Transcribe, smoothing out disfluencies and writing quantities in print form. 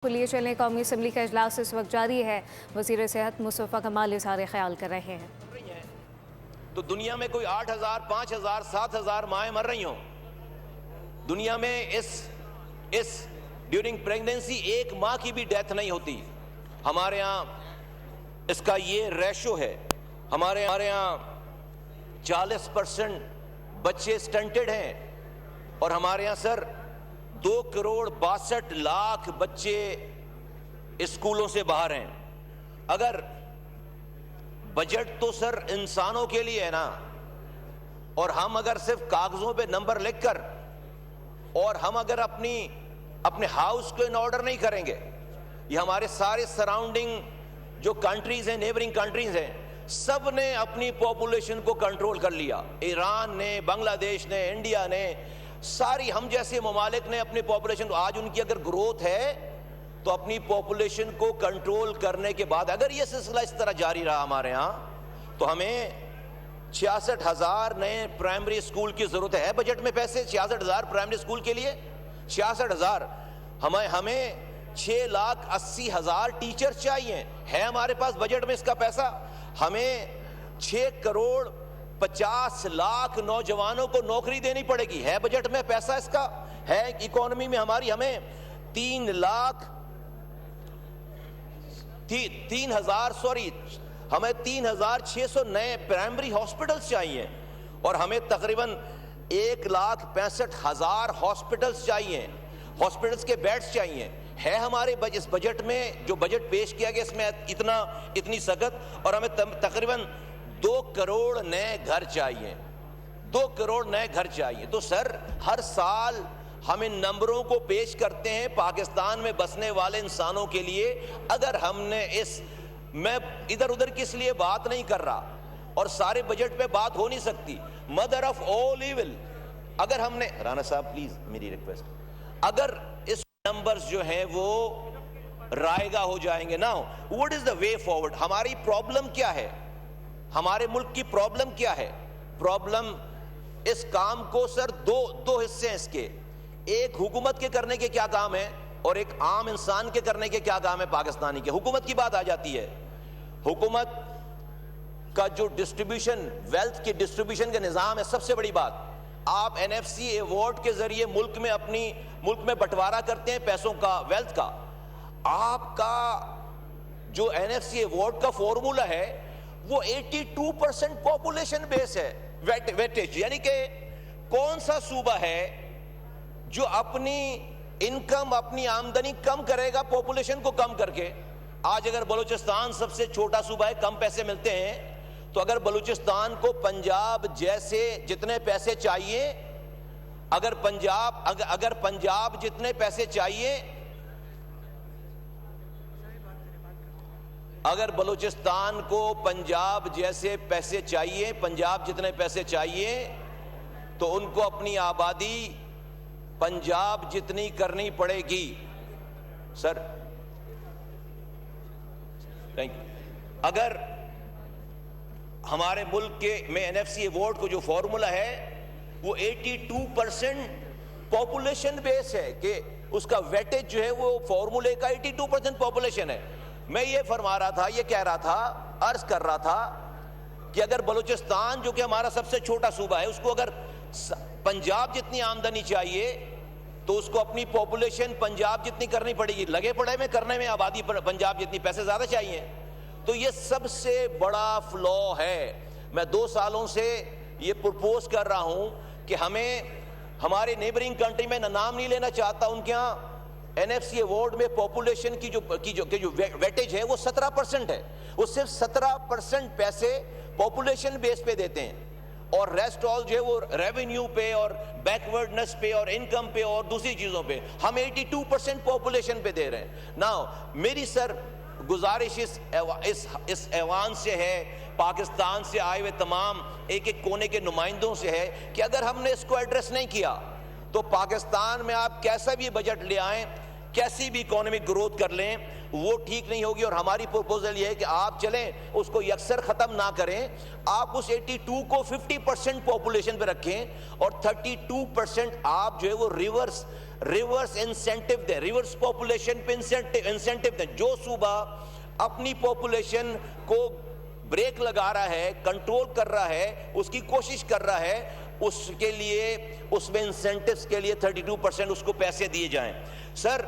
لیے چلیں قومی اسمبلی کا اجلاس اس وقت جاری ہے۔ وزیر صحت مصطفیٰ کمال اظہار خیال کر رہے ہیں۔ تو دنیا میں کوئی 8,000 5,000 7,000 مائیں مر رہی ہوں دنیا میں اس ڈیورنگ پریگننسی ایک ماں کی بھی ڈیتھ نہیں ہوتی۔ ہمارے ہاں اس کا یہ ریشو ہے، ہمارے ہاں 40% بچے سٹنٹڈ ہیں، اور ہمارے ہاں سر 2,62,00,000 بچے اسکولوں سے باہر ہیں۔ اگر بجٹ تو سر انسانوں کے لیے ہے نا، اور ہم اگر صرف کاغذوں پہ نمبر لکھ کر اور ہم اگر اپنے ہاؤس کو ان آرڈر نہیں کریں گے، یہ ہمارے سارے سراؤنڈنگ جو کنٹریز ہیں، نیبرنگ کنٹریز ہیں، سب نے اپنی پاپولیشن کو کنٹرول کر لیا۔ ایران نے، بنگلہ دیش نے، انڈیا نے، ساری ہم جیسے ممالک نے اپنی پاپولیشن کو، آج ان کی اگر گروتھ ہے تو اپنی پاپولیشن کو کنٹرول کرنے کے بعد اگر یہ سلسلہ اس طرح جاری رہا ہمارے ہاں تو ہمیں 66,000 نئے پرائمری اسکول کی ضرورت ہے۔ بجٹ میں پیسے 66,000 پرائمری اسکول کے لیے، 66,000۔ ہمیں 6,80,000 ٹیچر چاہیے، ہے ہمارے پاس بجٹ میں اس کا پیسہ؟ ہمیں 6,50,00,000 نوجوانوں کو نوکری دینی پڑے گی، ہے بجٹ میں پیسہ اس کا؟ ہے اکانومی میں ہماری؟ ہمیں 3,600 نئے پرائمری ہاسپٹلز چاہیے، اور ہمیں تقریباً 1,65,000 ہاسپٹلز چاہیے، ہاسپٹلز کے بیڈز چاہیے۔ ہے ہمارے اس بجٹ میں جو بجٹ پیش کیا گیا اس میں اتنی سخت؟ اور ہمیں تقریباً 2 کروڑ نئے گھر چاہیے، 2 کروڑ نئے گھر چاہیے۔ تو سر ہر سال ہم ان نمبروں کو پیش کرتے ہیں پاکستان میں بسنے والے انسانوں کے لیے۔ اگر ہم نے میں ادھر ادھر کس لیے بات نہیں کر رہا، اور سارے بجٹ پہ بات ہو نہیں سکتی، مدر آف آل ایول، اگر ہم نے، رانا صاحب پلیز میری ریکویسٹ، اگر اس نمبرز جو ہیں وہ رائے گاہ ہو جائیں گے نا، what is the way forward؟ ہماری پرابلم کیا ہے؟ ہمارے ملک کی پرابلم کیا ہے؟ پرابلم اس کام کو سر دو حصے ہیں اس کے، ایک حکومت کے کرنے کے کیا کام ہے، اور ایک عام انسان کے کرنے کے کیا کام ہے پاکستانی کے۔ حکومت کی بات آ جاتی ہے، حکومت کا جو ڈسٹریبیوشن، ویلتھ کی ڈسٹریبیوشن کا نظام ہے، سب سے بڑی بات آپ NFC ایوارڈ کے ذریعے ملک میں بٹوارا کرتے ہیں پیسوں کا، ویلتھ کا۔ آپ کا جو NFC ایوارڈ کا فارمولا ہے وہ 82% پاپولیشن بیس ہے، ویٹیج، یعنی کہ کون سا صوبہ ہے جو اپنی انکم، اپنی آمدنی کم کرے گا پاپولیشن کو کم کر کے؟ آج اگر بلوچستان سب سے چھوٹا صوبہ ہے، کم پیسے ملتے ہیں، تو اگر بلوچستان کو پنجاب جیسے جتنے پیسے چاہیے، اگر پنجاب جتنے پیسے چاہیے، اگر بلوچستان کو پنجاب جیسے پیسے چاہیے، پنجاب جتنے پیسے چاہیے، تو ان کو اپنی آبادی پنجاب جتنی کرنی پڑے گی۔ Sir thank you. اگر ہمارے ملک کے میں NFC ایوارڈ کو جو فارمولا ہے وہ 82% پاپولیشن بیس ہے، کہ اس کا ویٹیج جو ہے وہ فارمولے کا 82% پاپولیشن ہے۔ میں یہ فرما رہا تھا، یہ کہہ رہا تھا، عرض کر رہا تھا کہ اگر بلوچستان جو کہ ہمارا سب سے چھوٹا صوبہ ہے، اس کو اگر پنجاب جتنی آمدنی چاہیے تو اس کو اپنی پاپولیشن پنجاب جتنی کرنی پڑے گی، لگے پڑے میں کرنے میں، آبادی پنجاب جتنی، پیسے زیادہ چاہیے۔ تو یہ سب سے بڑا فلو ہے۔ میں 2 سالوں سے یہ پرپوز کر رہا ہوں کہ ہمیں ہمارے نیبرنگ کنٹری میں نام نہیں لینا چاہتا، ان کے ہاں NFC ایوارڈ میں پاپولیشن کی جو ویٹیج ہے وہ 17% ہے، وہ صرف 17% پیسے پاپولیشن بیس پہ دیتے ہیں، اور ریسٹ آل جو ہے وہ ریونیو پہ اور بیکورڈنس پہ اور انکم پہ اور دوسری چیزوں پہ۔ ہم 82% پاپولیشن پہ دے رہے ہیں۔ ناؤ میری سر گزارش اس ایوان سے ہے، پاکستان سے آئے ہوئے تمام ایک کونے کے نمائندوں سے ہے، کہ اگر ہم نے اس کو ایڈریس نہیں کیا تو پاکستان میں آپ کیسا بھی بجٹ لے آئیں، کیسی بھی اکانومک گروتھ کر لیں، وہ ٹھیک نہیں ہوگی۔ اور ہماری پروپوزل یہ ہے کہ آپ چلیں اس کو یکسر ختم نہ کریں، آپ اس 82 کو 50% پاپولیشن پہ رکھیں، اور 32% آپ جو ہے وہ ریورس ریورس انسینٹیو دیں, ریورس پاپولیشن پہ انسینٹیو دیں. جو صوبہ اپنی پاپولیشن کو بریک لگا رہا ہے, کنٹرول کر رہا ہے, اس کی کوشش کر رہا ہے, اس کے لیے اس میں انسینٹیوز کے لیے 32% اس کو پیسے دیے جائیں. سر